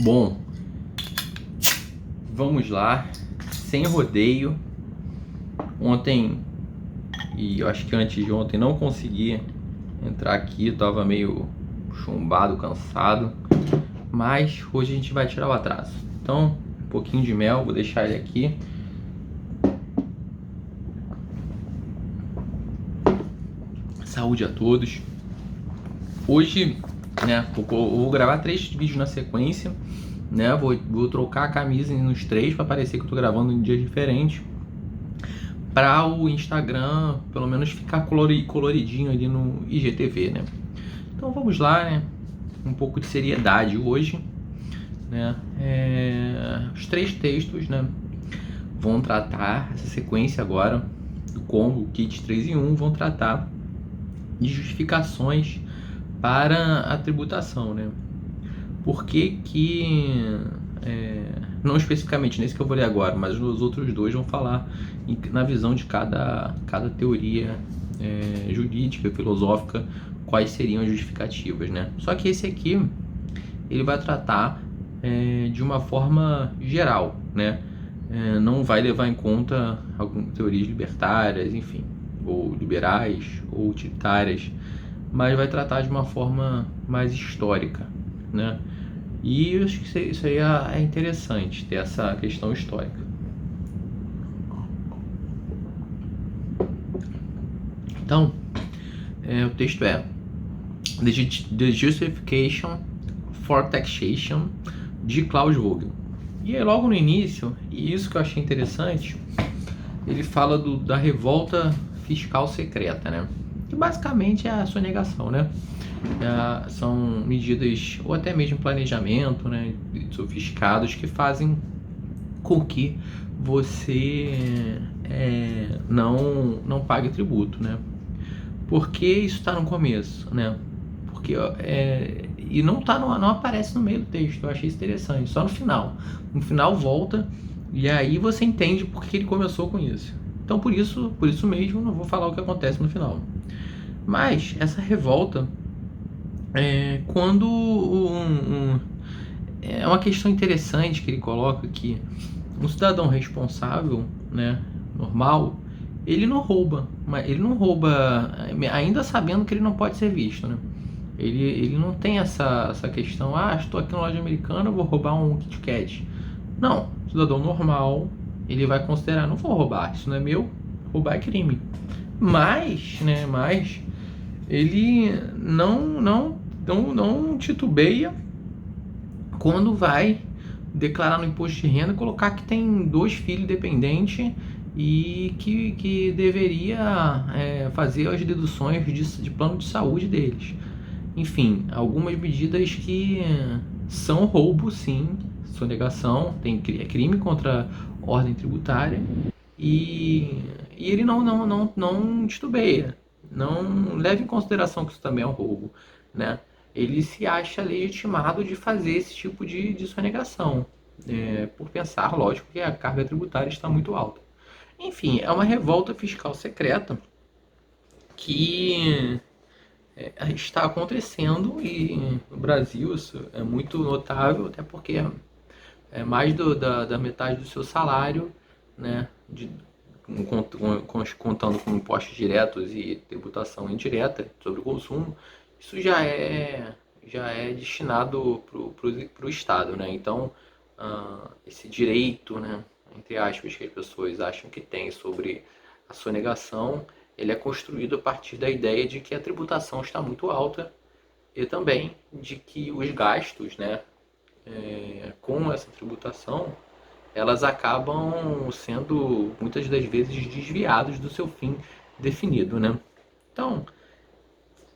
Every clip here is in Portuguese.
Bom, vamos lá, sem rodeio. Ontem, e eu acho que antes de ontem, não consegui entrar aqui, eu tava meio chumbado, cansado. Mas hoje a gente vai tirar o atraso. Então, um pouquinho de mel, vou deixar ele aqui. Saúde a todos. Hoje, né, vou gravar 3 vídeos na sequência, né? Vou trocar a camisa nos 3 para parecer que eu tô gravando em dias diferentes, para o Instagram pelo menos ficar coloridinho ali no IGTV, né? Então vamos lá, né? Um pouco de seriedade hoje, né? Os 3 textos, né, vão tratar essa sequência agora do combo kit 3 em 1, vão tratar de justificações para a tributação, né? Por que não especificamente nesse que eu vou ler agora, mas os outros dois vão falar na visão de cada teoria jurídica, filosófica, quais seriam as justificativas, né? Só que esse aqui, ele vai tratar de uma forma geral, né? Não vai levar em conta algumas teorias libertárias, enfim, ou liberais, ou utilitárias, mas vai tratar de uma forma mais histórica, né? E eu acho que isso aí é interessante, ter essa questão histórica. Então, o texto é The Justification for Taxation, de Klaus Vogel. E aí, logo no início, e isso que eu achei interessante, ele fala da revolta fiscal secreta, né? Que basicamente é a sonegação, né? São medidas, ou até mesmo planejamento, né, sofisticados, que fazem com que você não pague tributo, né? Porque isso está no começo, né? Porque e não aparece no meio do texto. Eu achei isso interessante. Só no final. No final volta e aí você entende por que ele começou com isso. Então por isso mesmo não vou falar o que acontece no final. Mas essa revolta quando é uma questão interessante que ele coloca aqui. Um cidadão responsável, né, normal, ele não rouba, mas ele não rouba ainda sabendo que ele não pode ser visto, né? Ele não tem essa questão, estou aqui na loja americana, vou roubar um Kit Kat. Não, cidadão normal, ele vai considerar, não vou roubar, isso não é meu, roubar é crime. Mas ele não titubeia quando vai declarar no imposto de renda, colocar que tem 2 filhos dependentes e que deveria fazer as deduções de plano de saúde deles. Enfim, algumas medidas que são roubo, sim, sonegação, é crime contra a ordem tributária e ele não titubeia, não leva em consideração que isso também é um roubo, né? Ele se acha legitimado de fazer esse tipo de sonegação, por pensar, lógico, que a carga tributária está muito alta. Enfim, é uma revolta fiscal secreta que está acontecendo e no Brasil isso é muito notável, até porque mais da metade do seu salário, né, contando com impostos diretos e tributação indireta sobre o consumo, isso já é destinado para o Estado, né? Então, esse direito, né, entre aspas, que as pessoas acham que tem sobre a sonegação, ele é construído a partir da ideia de que a tributação está muito alta e também de que os gastos, né, com essa tributação, elas acabam sendo muitas das vezes desviados do seu fim definido, né? Então,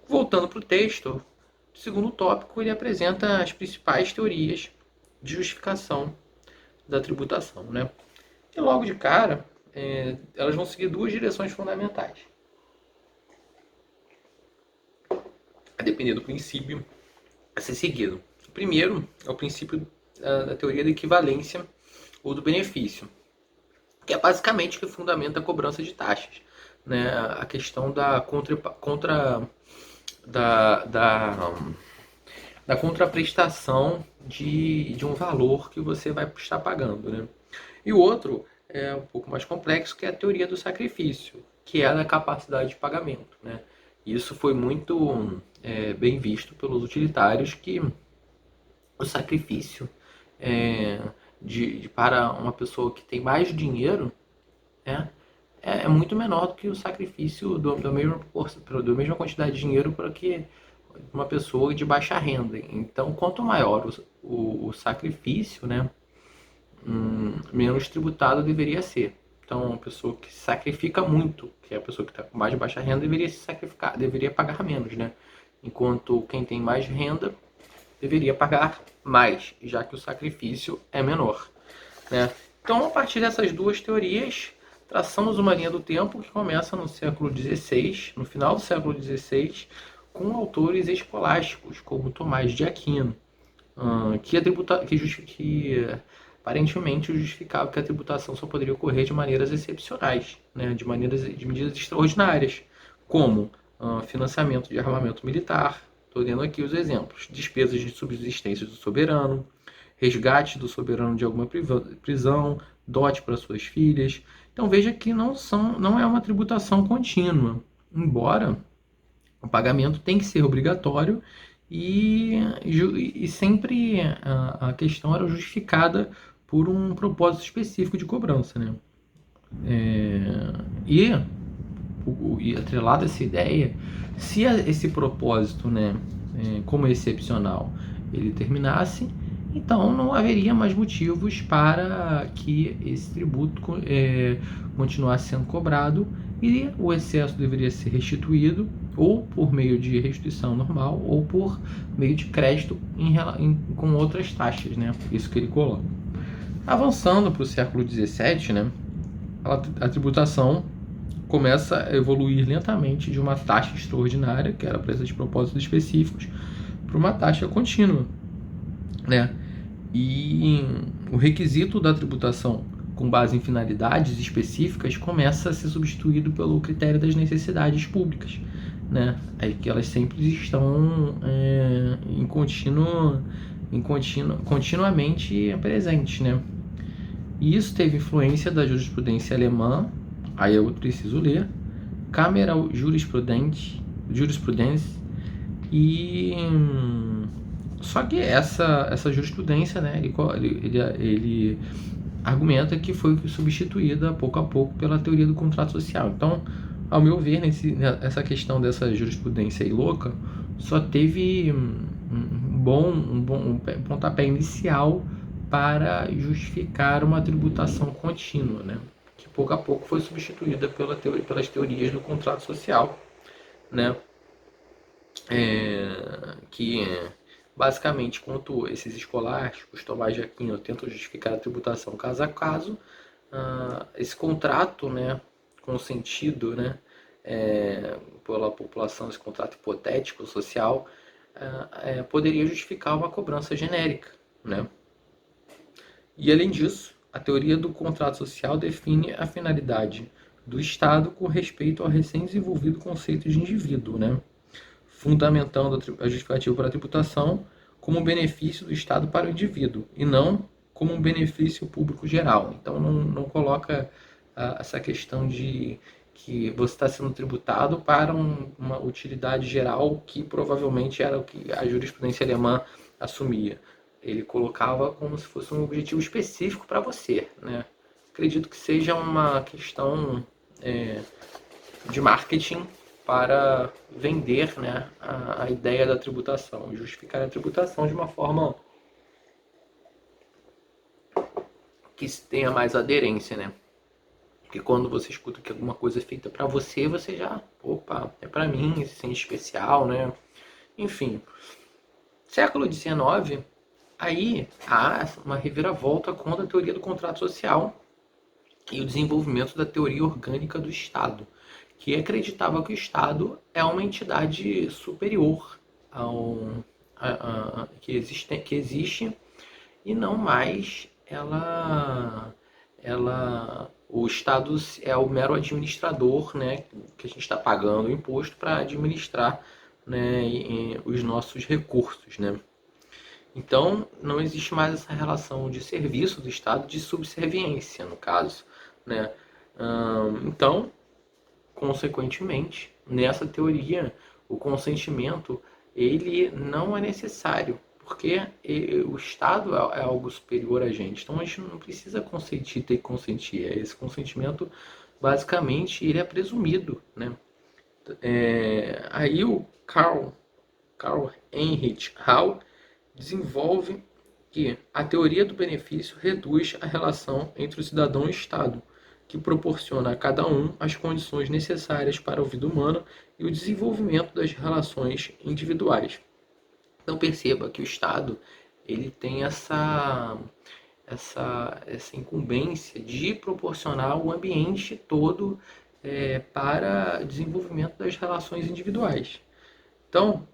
voltando para o texto, o segundo tópico, ele apresenta as principais teorias de justificação da tributação, né? E logo de cara, elas vão seguir 2 direções fundamentais. A depender do princípio a ser seguido. O primeiro é o princípio da teoria da equivalência ou do benefício, que é basicamente o que fundamenta a cobrança de taxas, né? A questão da contraprestação de um valor que você vai estar pagando, né? E o outro é um pouco mais complexo, que é a teoria do sacrifício, que é a da capacidade de pagamento, né? Isso foi muito bem visto pelos utilitários, que o sacrifício é, para uma pessoa que tem mais dinheiro, né, é muito menor do que o sacrifício da mesma quantidade de dinheiro para que uma pessoa de baixa renda. Então, quanto maior o sacrifício, né, menos tributado deveria ser. Então, uma pessoa que se sacrifica muito, que é a pessoa que está com mais baixa renda, deveria se sacrificar, deveria pagar menos, né? Enquanto quem tem mais renda deveria pagar mais, já que o sacrifício é menor, né? Então, a partir dessas duas teorias, traçamos uma linha do tempo que começa no século XVI, no final do século XVI, com autores escolásticos, como Tomás de Aquino, que aparentemente justificava que a tributação só poderia ocorrer de maneiras excepcionais, né, de medidas extraordinárias, como financiamento de armamento militar. Estou dando aqui os exemplos: despesas de subsistência do soberano, resgate do soberano de alguma prisão, dote para suas filhas. Então veja que não é uma tributação contínua, embora o pagamento tem que ser obrigatório e sempre a questão era justificada por um propósito específico de cobrança, né? E atrelado a essa ideia, se esse propósito, né, como excepcional, ele terminasse, então não haveria mais motivos para que esse tributo continuasse sendo cobrado, e o excesso deveria ser restituído ou por meio de restituição normal ou por meio de crédito com outras taxas, né? Isso que ele coloca. Avançando para o século XVII, né, a tributação começa a evoluir lentamente de uma taxa extraordinária, que era presa de propósitos específicos, para uma taxa contínua, né? E o requisito da tributação com base em finalidades específicas começa a ser substituído pelo critério das necessidades públicas, né? Aí que elas sempre estão continuamente presentes, né? E isso teve influência da jurisprudência alemã, aí eu preciso ler, Cameral Jurisprudence, e só que essa jurisprudência, né, ele argumenta que foi substituída pouco a pouco pela teoria do contrato social. Então, ao meu ver, essa questão dessa jurisprudência aí louca só teve um pontapé inicial para justificar uma tributação contínua, né, que pouco a pouco foi substituída pelas teorias do contrato social, né, que basicamente, quanto esses escolásticos, Tomás de Aquino, tentam justificar a tributação caso a caso, esse contrato, né, consentido, né, pela população, esse contrato hipotético social, poderia justificar uma cobrança genérica, né? E além disso, a teoria do contrato social define a finalidade do Estado com respeito ao recém-desenvolvido conceito de indivíduo, né? Fundamentando a justificativa para a tributação como um benefício do Estado para o indivíduo e não como um benefício público geral. Então não coloca essa questão de que você está sendo tributado para uma utilidade geral, que provavelmente era o que a jurisprudência alemã assumia. Ele colocava como se fosse um objetivo específico para você, né? Acredito que seja uma questão de marketing para vender, né, a ideia da tributação, justificar a tributação de uma forma que tenha mais aderência, né? Porque quando você escuta que alguma coisa é feita para você, você já, opa, é para mim, se sente especial, né? Enfim, século XIX, aí há uma reviravolta contra a teoria do contrato social e o desenvolvimento da teoria orgânica do Estado, que acreditava que o Estado é uma entidade superior que existe e não mais o Estado é o mero administrador, né, que a gente está pagando o imposto para administrar, né, os nossos recursos, né. Então, não existe mais essa relação de serviço do Estado, de subserviência, no caso, né? Então, consequentemente, nessa teoria, o consentimento ele não é necessário, porque o Estado é algo superior a gente. Então, a gente não precisa consentir, ter que consentir. Esse consentimento, basicamente, ele é presumido, né? Aí o Karl Heinrich Hall desenvolve que a teoria do benefício reduz a relação entre o cidadão e o Estado, que proporciona a cada um as condições necessárias para a vida humana e o desenvolvimento das relações individuais. Então perceba que o Estado ele tem essa incumbência de proporcionar o ambiente todo para desenvolvimento das relações individuais. Então,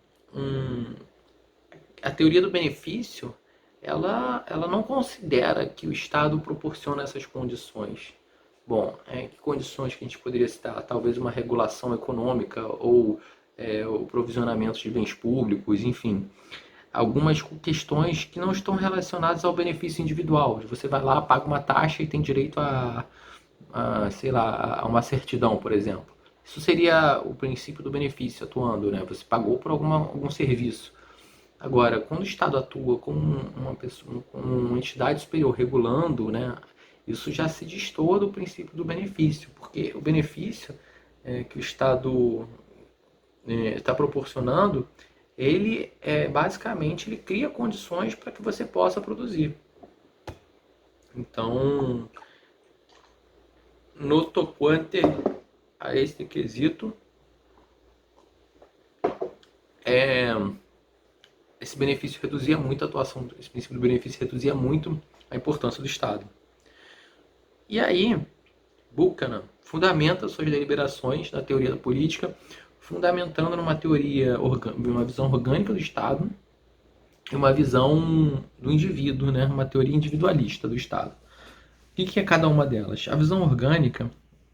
a teoria do benefício ela não considera que o Estado proporciona essas condições. Bom, que condições que a gente poderia citar? Talvez uma regulação econômica ou o provisionamento de bens públicos, enfim. Algumas questões que não estão relacionadas ao benefício individual. Você vai lá, paga uma taxa e tem direito sei lá, a uma certidão, por exemplo. Isso seria o princípio do benefício atuando, né? Você pagou por algum serviço. Agora, quando o Estado atua como uma entidade superior regulando, né, isso já se destoa do princípio do benefício, porque o benefício que o Estado está proporcionando, ele basicamente ele cria condições para que você possa produzir. Então, no tocante a este quesito, esse benefício reduzia muito a atuação, esse princípio do benefício reduzia muito a importância do Estado. E aí, Buchanan fundamenta suas deliberações na teoria da política, fundamentando numa teoria, uma visão orgânica do Estado e uma visão do indivíduo, né? Uma teoria individualista do Estado. O que é cada uma delas? A visão orgânica,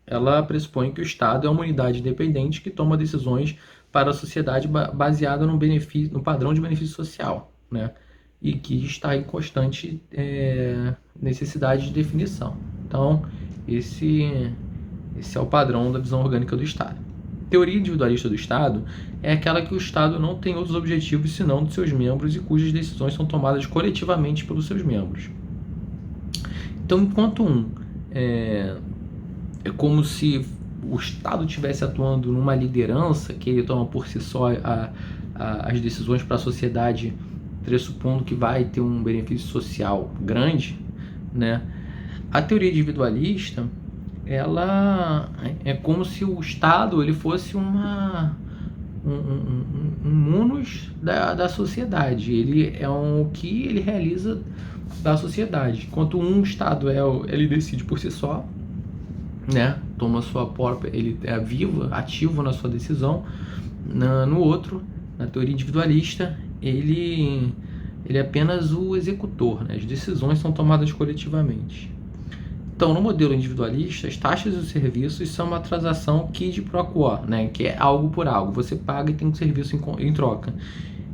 ela pressupõe que o Estado é uma unidade independente que toma decisões para a sociedade baseada no padrão de benefício social, né? E que está em constante necessidade de definição. Então, esse é o padrão da visão orgânica do Estado. A teoria individualista do Estado é aquela que o Estado não tem outros objetivos senão de seus membros e cujas decisões são tomadas coletivamente pelos seus membros. Então, enquanto é como se o Estado estivesse atuando numa liderança que ele toma por si só as decisões para a sociedade, pressupondo que vai ter um benefício social grande, né? A teoria individualista, ela é como se o Estado ele fosse um munus da sociedade. Ele é o que ele realiza da sociedade. Enquanto um Estado ele decide por si só, né? Toma sua própria, ele é vivo, ativo na sua decisão. No outro, na teoria individualista, ele é apenas o executor, né? As decisões são tomadas coletivamente. Então, no modelo individualista, as taxas e os serviços são uma transação quid pro quo, né? Que é algo por algo. Você paga e tem um serviço em troca.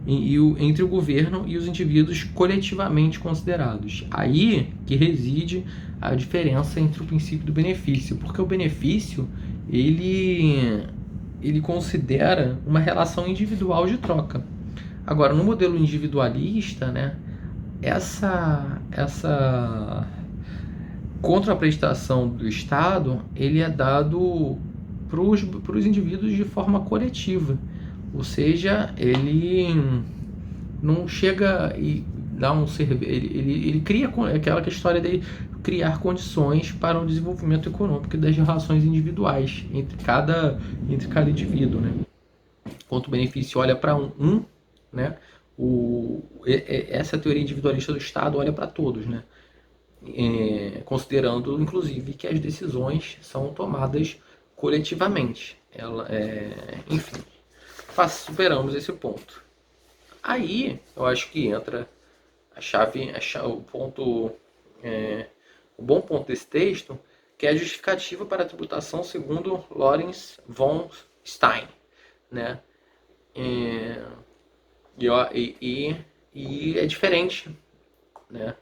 Entre o governo e os indivíduos coletivamente considerados. Aí que reside a diferença entre o princípio do benefício, porque o benefício ele considera uma relação individual de troca. Agora, no modelo individualista, né, essa contraprestação do Estado ele é dado para os indivíduos de forma coletiva. Ou seja, ele não chega e dá um serviço. Ele cria aquela história de criar condições para o desenvolvimento econômico das relações individuais entre cada indivíduo, né? Enquanto o benefício olha para né? Essa teoria individualista do Estado olha para todos, né? Considerando, inclusive, que as decisões são tomadas coletivamente. Enfim. Superamos esse ponto. Aí, eu acho que entra o ponto, o bom ponto desse texto, que é a justificativa para a tributação segundo Lawrence von Stein, né? E é diferente, né,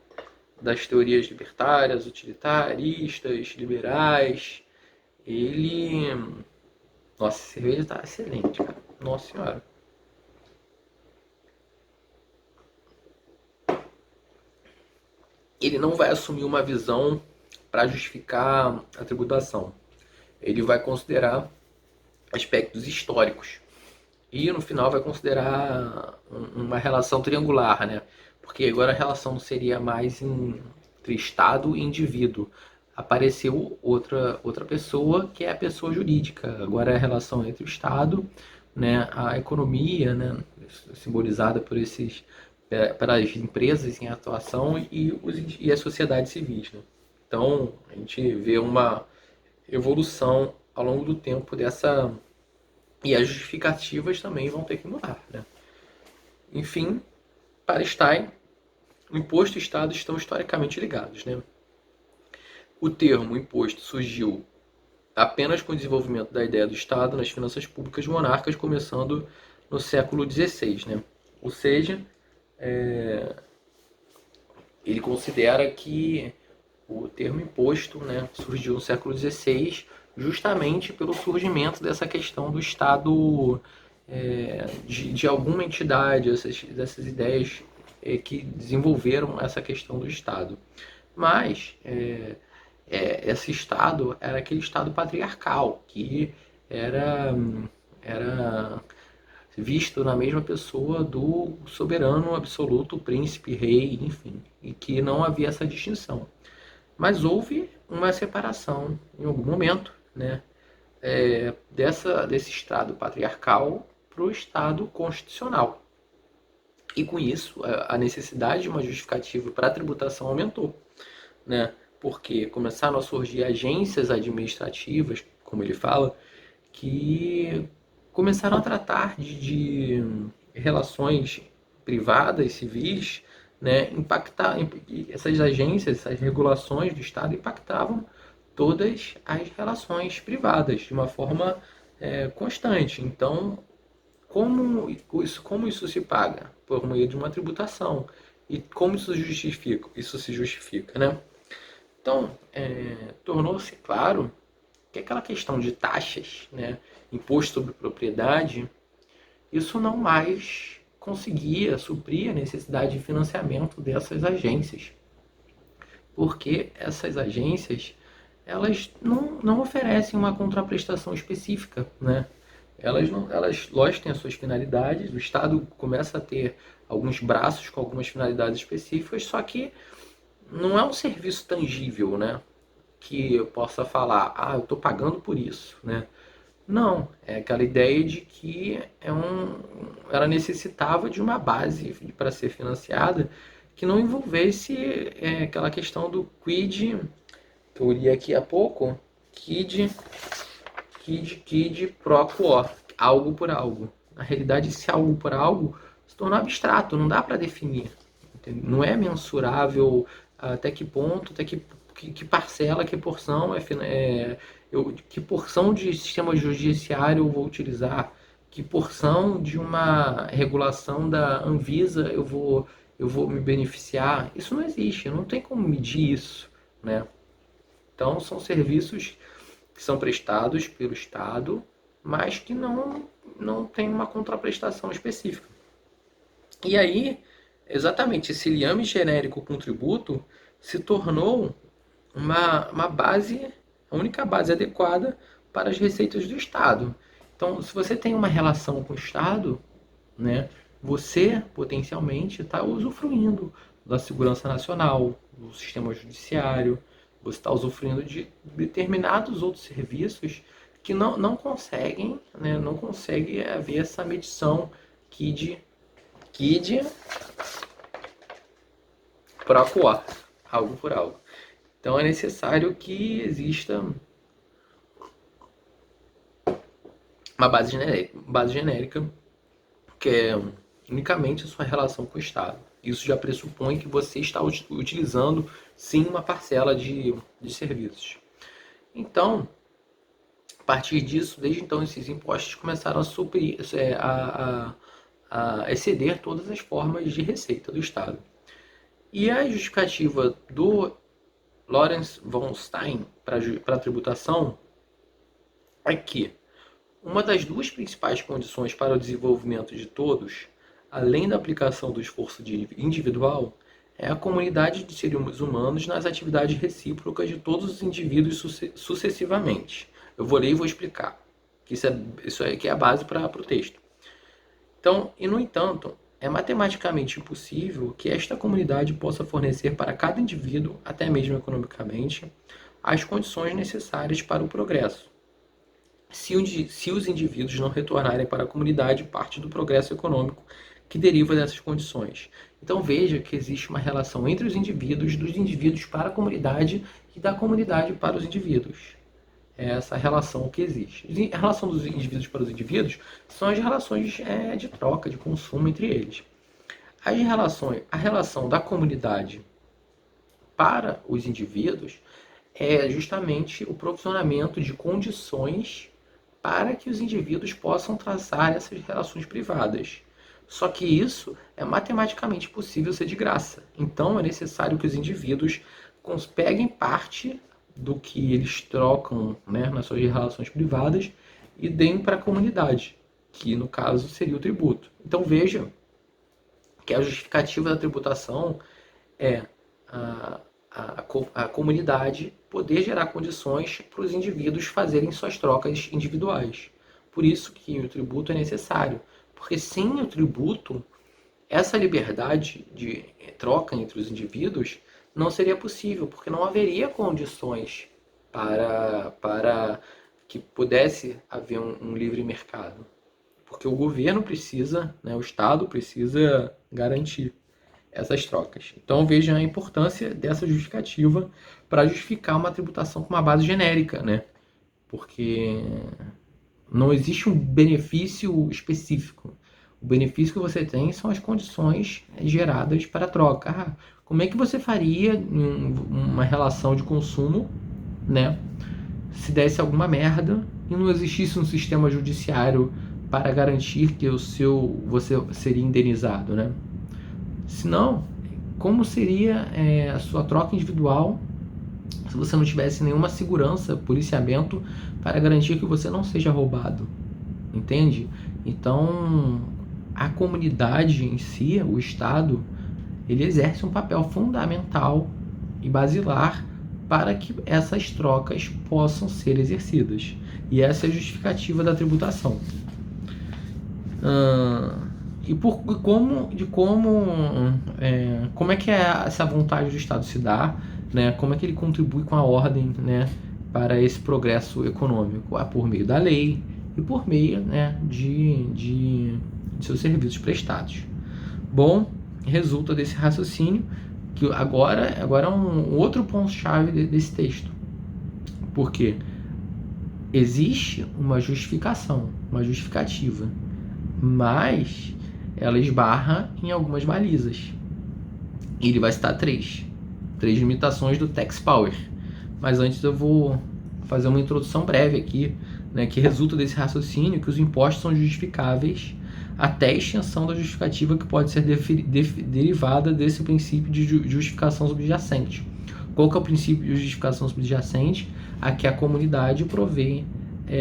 das teorias libertárias, utilitaristas, liberais. Ele... Nossa, a cerveja tá excelente, cara. Nossa senhora. Ele não vai assumir uma visão para justificar a tributação. Ele vai considerar aspectos históricos. E no final vai considerar uma relação triangular, né? Porque agora a relação seria mais entre Estado e indivíduo. Apareceu outra pessoa que é a pessoa jurídica. Agora é a relação entre o Estado, né, a economia, né, simbolizada por pelas empresas em atuação e as sociedades civis, né? Então a gente vê uma evolução ao longo do tempo dessa, e as justificativas também vão ter que mudar, né? Enfim, para Stein, o imposto e o Estado estão historicamente ligados, né? O termo imposto surgiu apenas com o desenvolvimento da ideia do Estado nas finanças públicas monarcas, começando no século XVI, né? Ou seja, ele considera que o termo imposto, né, surgiu no século XVI justamente pelo surgimento dessa questão do Estado, de alguma entidade, dessas ideias que desenvolveram essa questão do Estado. Mas esse Estado era aquele Estado patriarcal, que era, era visto na mesma pessoa do soberano absoluto, príncipe, rei, enfim, e que não havia essa distinção. Mas houve uma separação em algum momento, né, desse Estado patriarcal para o Estado constitucional. E com isso, a necessidade de uma justificativa para a tributação aumentou, né? Porque começaram a surgir agências administrativas, como ele fala, que começaram a tratar de relações privadas, civis, né, impactar, essas agências, essas regulações do Estado impactavam todas as relações privadas de uma forma constante. Então, como isso se paga? Por meio de uma tributação. E como isso se justifica, né? Então, tornou-se claro que aquela questão de taxas, né, imposto sobre propriedade, isso não mais conseguia suprir a necessidade de financiamento dessas agências, porque essas agências elas não oferecem uma contraprestação específica, né? Elas, lógico, têm as suas finalidades, o Estado começa a ter alguns braços com algumas finalidades específicas, só que não é um serviço tangível, né? Que eu possa falar, eu estou pagando por isso, né? Não, é aquela ideia de que ela necessitava de uma base para ser financiada que não envolvesse aquela questão do quid, que eu li aqui há pouco, quid pro quo, algo por algo. Na realidade, esse algo por algo se torna abstrato, não dá para definir. Entendeu? Não é mensurável até que ponto, que parcela, que porção que porção de sistema judiciário eu vou utilizar, que porção de uma regulação da Anvisa eu vou me beneficiar. Isso não existe, não tem como medir isso, né? Então são serviços que são prestados pelo Estado, mas que não tem uma contraprestação específica. E aí, exatamente, esse liame genérico com tributo se tornou uma base, a única base adequada para as receitas do Estado. Então, se você tem uma relação com o Estado, né, você potencialmente está usufruindo da segurança nacional, do sistema judiciário, você está usufruindo de determinados outros serviços que não conseguem, né, não consegue haver essa medição KID pro quo, algo por algo. Então é necessário que exista uma base genérica que é unicamente a sua relação com o Estado. Isso já pressupõe que você está utilizando, sim, uma parcela de serviços. Então, a partir disso, desde então, esses impostos começaram a suprir, exceder todas as formas de receita do Estado. E a justificativa do Lawrence von Stein para a tributação é que uma das duas principais condições para o desenvolvimento de todos, além da aplicação do esforço individual, é a comunidade de seres humanos nas atividades recíprocas de todos os indivíduos sucessivamente. Eu vou ler e vou explicar, que isso aqui é a base para o texto. Então, no entanto, é matematicamente impossível que esta comunidade possa fornecer para cada indivíduo, até mesmo economicamente, as condições necessárias para o progresso, se os indivíduos não retornarem para a comunidade parte do progresso econômico que deriva dessas condições. Então veja que existe uma relação entre os indivíduos, dos indivíduos para a comunidade e da comunidade para os indivíduos. É essa relação que existe. A relação dos indivíduos para os indivíduos são as relações de troca, de consumo entre eles. A relação da comunidade para os indivíduos é justamente o provisionamento de condições para que os indivíduos possam traçar essas relações privadas. Só que isso é matematicamente possível ser de graça. Então é necessário que os indivíduos peguem parte do que eles trocam, né, nas suas relações privadas e deem para a comunidade, que no caso seria o tributo. Então veja que a justificativa da tributação é a comunidade poder gerar condições para os indivíduos fazerem suas trocas individuais. Por isso que o tributo é necessário, porque sem o tributo, essa liberdade de troca entre os indivíduos não seria possível, porque não haveria condições para que pudesse haver um livre mercado. Porque o governo precisa, né, o Estado precisa garantir essas trocas. Então vejam a importância dessa justificativa para justificar uma tributação com uma base genérica, né? Porque não existe um benefício específico. O benefício que você tem são as condições geradas para a troca. Como é que você faria uma relação de consumo, né, se desse alguma merda e não existisse um sistema judiciário para garantir que você seria indenizado, né? Senão, como seria a sua troca individual se você não tivesse nenhuma segurança, policiamento para garantir que você não seja roubado? Entende? Então, a comunidade em si, o Estado, ele exerce um papel fundamental e basilar para que essas trocas possam ser exercidas. E essa é a justificativa da tributação. E como é que essa vontade do Estado se dá, né? Como é que ele contribui com a ordem, né, para esse progresso econômico? Por meio da lei e por meio, né, de seus serviços prestados. Bom, resulta desse raciocínio que agora é um outro ponto-chave desse texto. Porque existe uma justificação, uma justificativa, mas ela esbarra em algumas balizas. E ele vai citar três limitações do tax power. Mas antes eu vou fazer uma introdução breve aqui, né, que resulta desse raciocínio que os impostos são justificáveis até a extensão da justificativa que pode ser derivada desse princípio de justificação subjacente. Qual que é o princípio de justificação subjacente? A que a comunidade provê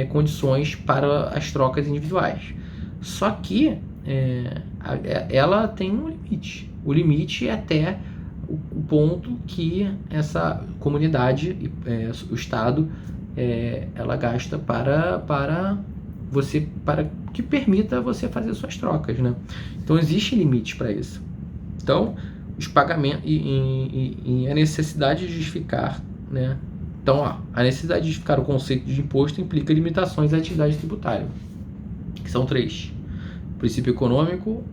condições para as trocas individuais. Só que ela tem um limite. O limite é até o ponto que essa comunidade, o Estado, ela gasta para que permita você fazer suas trocas, né? Então existe limite para isso. Então os pagamentos e a necessidade de justificar, né? Então a necessidade de justificar o conceito de imposto implica limitações à atividade tributária, que são três: princípio econômico,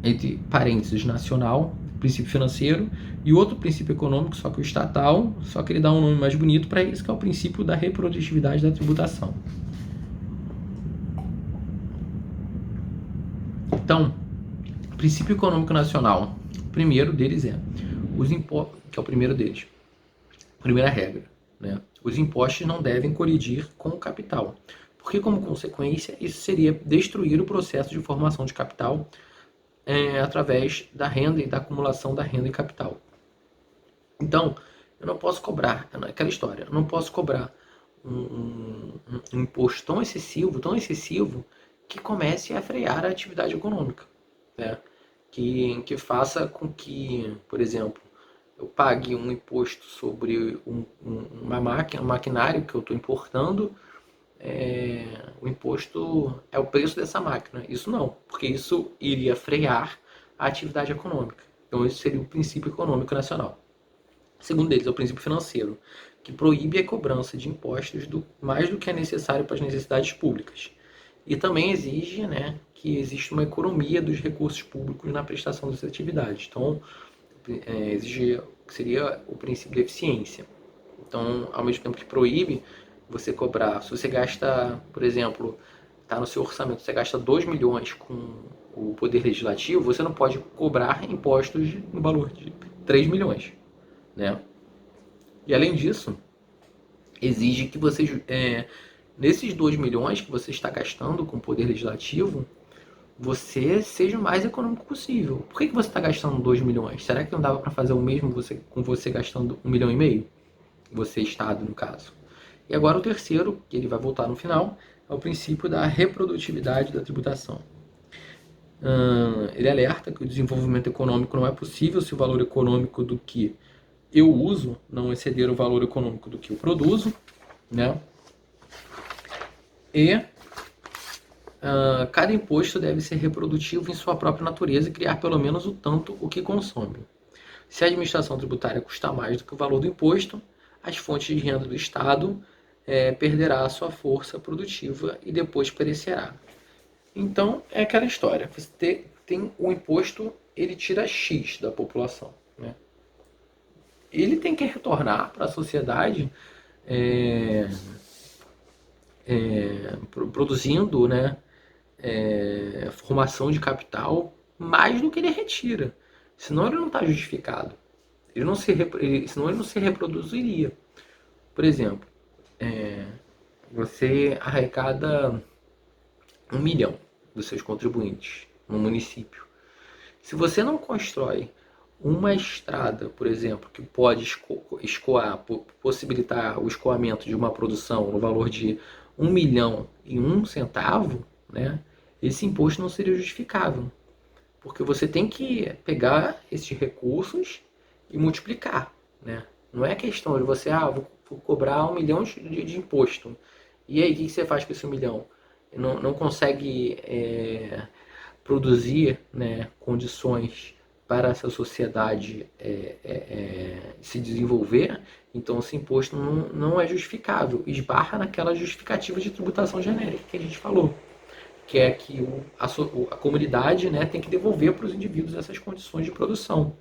entre parênteses nacional, princípio financeiro, e outro princípio econômico, só que o estatal, só que ele dá um nome mais bonito para isso, que é o princípio da reprodutividade da tributação. Então, princípio econômico nacional, o primeiro deles que é o primeiro deles, primeira regra, né? Os impostos não devem colidir com o capital, porque como consequência isso seria destruir o processo de formação de capital através da renda e da acumulação da renda e capital. Então, eu não posso cobrar, aquela história, eu não posso cobrar um imposto tão excessivo, que comece a frear a atividade econômica, né? Que faça com que, por exemplo, eu pague um imposto sobre uma máquina, um maquinário que eu estou importando, o imposto é o preço dessa máquina. Isso não, porque isso iria frear a atividade econômica. Então, esse seria o princípio econômico nacional. O segundo deles é o princípio financeiro, que proíbe a cobrança de impostos mais do que é necessário para as necessidades públicas. E também exige, né, que exista uma economia dos recursos públicos na prestação dessas atividades. Então, exige que seria o princípio de eficiência. Então, ao mesmo tempo que proíbe você cobrar, se você gasta, por exemplo, está no seu orçamento, você gasta 2 milhões com o poder legislativo, você não pode cobrar impostos no valor de 3 milhões, né? E além disso, exige que você, nesses 2 milhões que você está gastando com o poder legislativo, você seja o mais econômico possível. Por que você está gastando 2 milhões? Será que não dava para fazer o mesmo com você gastando 1,5 milhão? Você, Estado, no caso. E agora o terceiro, que ele vai voltar no final, é o princípio da reprodutividade da tributação. Ele alerta que o desenvolvimento econômico não é possível se o valor econômico do que eu uso não exceder o valor econômico do que eu produzo, né? E cada imposto deve ser reprodutivo em sua própria natureza e criar pelo menos o tanto o que consome. Se a administração tributária custar mais do que o valor do imposto, as fontes de renda do Estado perderá a sua força produtiva e depois perecerá. Então, é aquela história. Você tem o imposto, ele tira X da população, né? Ele tem que retornar para a sociedade produzindo, né, formação de capital mais do que ele retira. Senão ele não está justificado. Senão ele não se reproduziria. Por exemplo, você arrecada 1 milhão dos seus contribuintes no município. Se você não constrói uma estrada, por exemplo, que pode possibilitar o escoamento de uma produção no valor de 1,01 milhão, né, esse imposto não seria justificável. Porque você tem que pegar esses recursos e multiplicar, né? Não é questão de você, vou cobrar 1 milhão de imposto. E aí, o que você faz com esse 1 milhão? Não consegue produzir, né, condições para essa sociedade se desenvolver, então esse imposto não é justificável. Esbarra naquela justificativa de tributação genérica que a gente falou, que é que a comunidade, né, tem que devolver para os indivíduos essas condições de produção,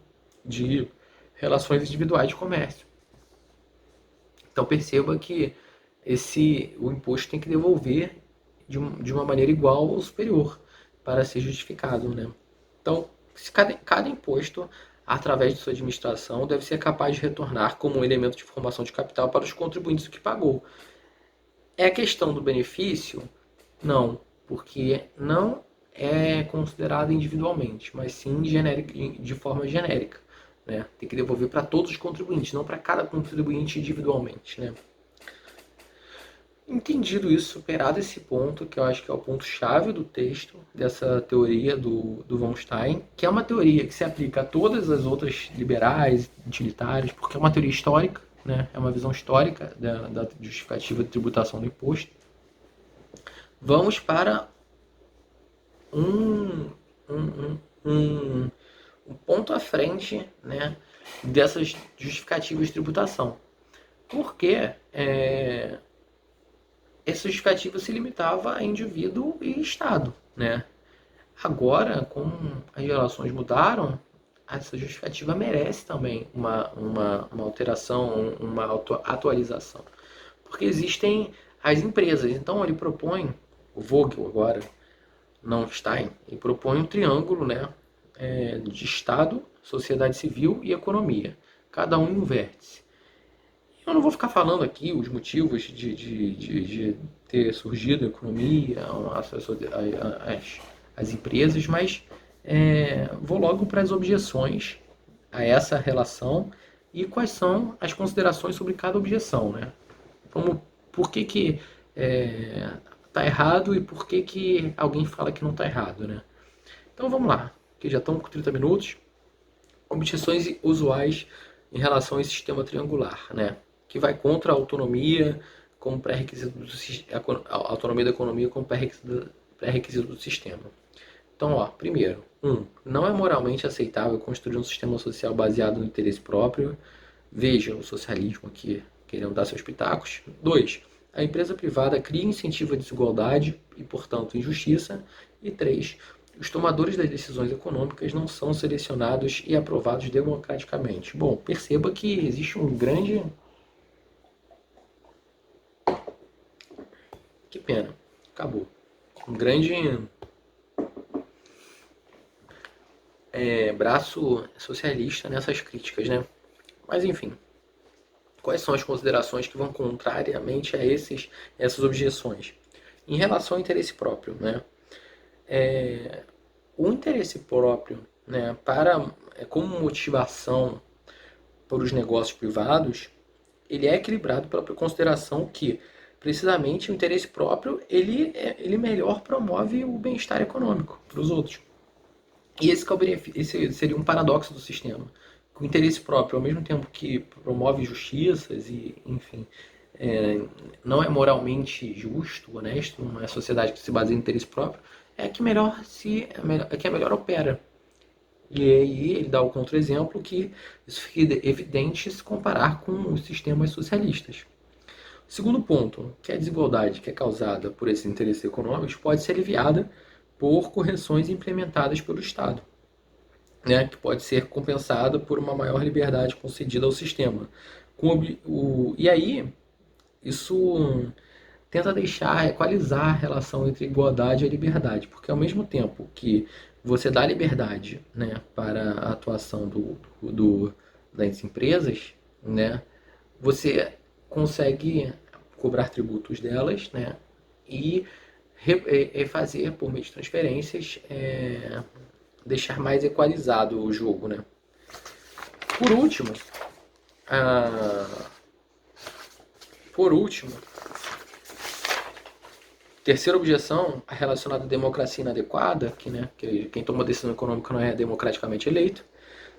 de relações individuais de comércio. Então perceba que o imposto tem que devolver de uma maneira igual ou superior para ser justificado, né? Então, cada imposto, através de sua administração, deve ser capaz de retornar como um elemento de formação de capital para os contribuintes o que pagou. É a questão do benefício? Não, porque não é considerado individualmente, mas sim de forma genérica, né? Tem que devolver para todos os contribuintes, não para cada contribuinte individualmente, né? Entendido isso, superado esse ponto, que eu acho que é o ponto-chave do texto, dessa teoria do von Stein, que é uma teoria que se aplica a todas as outras liberais, utilitárias, porque é uma teoria histórica, né? É uma visão histórica da justificativa de tributação do imposto. Vamos para um ponto à frente, né, dessas justificativas de tributação. Porque essa justificativa se limitava a indivíduo e Estado, né? Agora, como as relações mudaram, essa justificativa merece também uma alteração, uma atualização. Porque existem as empresas. Então ele propõe, o Vogel agora, não Stein, ele propõe um triângulo, né, de Estado, sociedade civil e economia. Cada um em um vértice. Eu não vou ficar falando aqui os motivos de ter surgido a economia, as empresas, mas vou logo para as objeções a essa relação e quais são as considerações sobre cada objeção, né? Por que que tá errado e por que que alguém fala que não tá errado, né? Então vamos lá, que já estamos com 30 minutos. Objeções usuais em relação a esse sistema triangular, né? Que vai contra a autonomia como pré-requisito a autonomia da economia como pré-requisito do sistema. Então, primeiro, não é moralmente aceitável construir um sistema social baseado no interesse próprio. Veja o socialismo aqui, querendo dar seus pitacos. 2, a empresa privada cria incentivo à desigualdade e, portanto, injustiça. E 3, os tomadores das decisões econômicas não são selecionados e aprovados democraticamente. Bom, perceba que existe um grande... Que pena, acabou. Um grande braço socialista nessas críticas, né? Mas enfim, quais são as considerações que vão contrariamente a essas objeções? Em relação ao interesse próprio, né? O interesse próprio, né, como motivação para os negócios privados, ele é equilibrado pela consideração que, precisamente, o interesse próprio ele melhor promove o bem-estar econômico para os outros. E esse seria um paradoxo do sistema. O interesse próprio, ao mesmo tempo que promove justiças e, enfim, não é moralmente justo, honesto, uma sociedade que se baseia no interesse próprio, é que melhor opera. E aí ele dá o contra-exemplo que isso fica evidente se comparar com os sistemas socialistas. O segundo ponto, que a desigualdade que é causada por esses interesses econômicos pode ser aliviada por correções implementadas pelo Estado, né, que pode ser compensada por uma maior liberdade concedida ao sistema. E aí, isso tenta equalizar a relação entre igualdade e liberdade, porque ao mesmo tempo que você dá liberdade, né, para a atuação das empresas, né, você consegue cobrar tributos delas, né, e fazer, por meio de transferências, deixar mais equalizado o jogo, né? Por último, terceira objeção relacionada à democracia inadequada, que quem toma decisão econômica não é democraticamente eleito.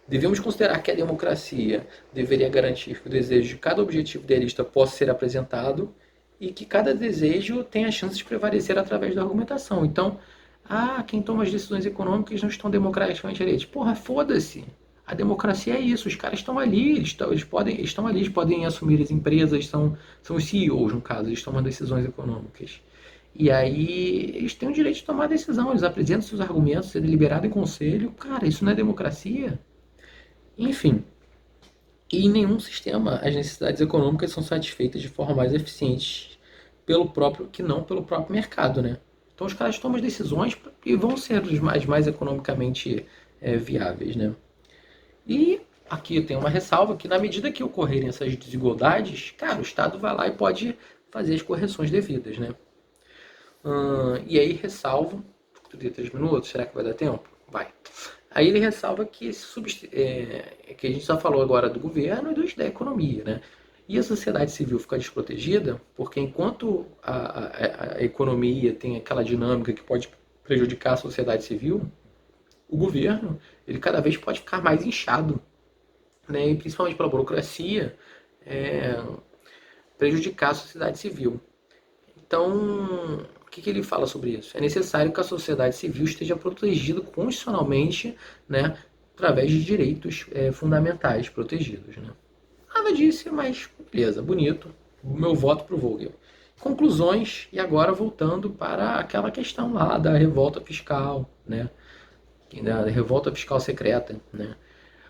Devemos considerar que a democracia deveria garantir que o desejo de cada objetivo idealista possa ser apresentado e que cada desejo tenha a chance de prevalecer através da argumentação. Então, quem toma as decisões econômicas não estão democraticamente eleitos. Porra, foda-se. A democracia é isso. Os caras estão ali, eles podem assumir as empresas, são os CEOs, no caso, eles tomam decisões econômicas. E aí, eles têm o direito de tomar decisão, eles apresentam seus argumentos, ser deliberado em conselho. Cara, isso não é democracia? Enfim, e em nenhum sistema as necessidades econômicas são satisfeitas de forma mais eficiente que não pelo próprio mercado, né? Então os caras tomam as decisões e vão ser as mais economicamente viáveis, né? E aqui eu tenho uma ressalva que na medida que ocorrerem essas desigualdades, cara, o Estado vai lá e pode fazer as correções devidas, né? E aí ressalvo, 33 minutos, será que vai dar tempo? Vai. Aí ele ressalva que que a gente só falou agora do governo e da economia, né? E a sociedade civil fica desprotegida porque enquanto a economia tem aquela dinâmica que pode prejudicar a sociedade civil, o governo ele cada vez pode ficar mais inchado, né? E principalmente pela burocracia, prejudicar a sociedade civil. Então, o que ele fala sobre isso? É necessário que a sociedade civil esteja protegida constitucionalmente, né, através de direitos fundamentais protegidos, né? Nada disso, mas beleza, bonito. O meu voto para o Vogel. Conclusões, e agora voltando para aquela questão lá da revolta fiscal, né? Da revolta fiscal secreta, né?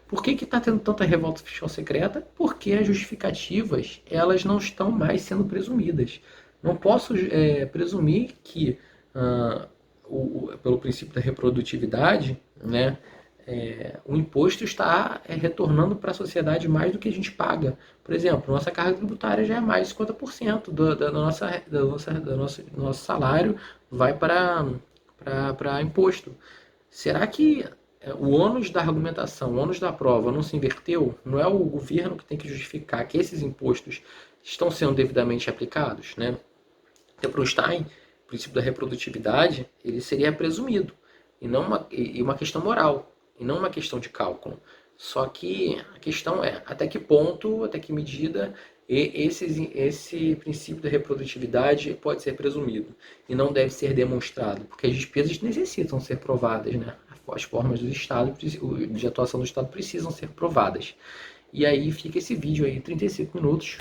Por que está tendo tanta revolta fiscal secreta? Porque as justificativas elas não estão mais sendo presumidas. Não posso presumir que, pelo princípio da reprodutividade, né, o imposto está retornando para a sociedade mais do que a gente paga. Por exemplo, nossa carga tributária já é mais de 50% do nosso salário vai para imposto. Será que o ônus da argumentação, o ônus da prova não se inverteu? Não é o governo que tem que justificar que esses impostos estão sendo devidamente aplicados, né? Então, para o Stein, o princípio da reprodutividade, ele seria presumido, e não uma questão moral, e não uma questão de cálculo. Só que a questão é até que ponto, até que medida esse princípio da reprodutividade pode ser presumido e não deve ser demonstrado, porque as despesas necessitam ser provadas, né? As formas do Estado, de atuação do Estado precisam ser provadas. E aí fica esse vídeo aí, 35 minutos,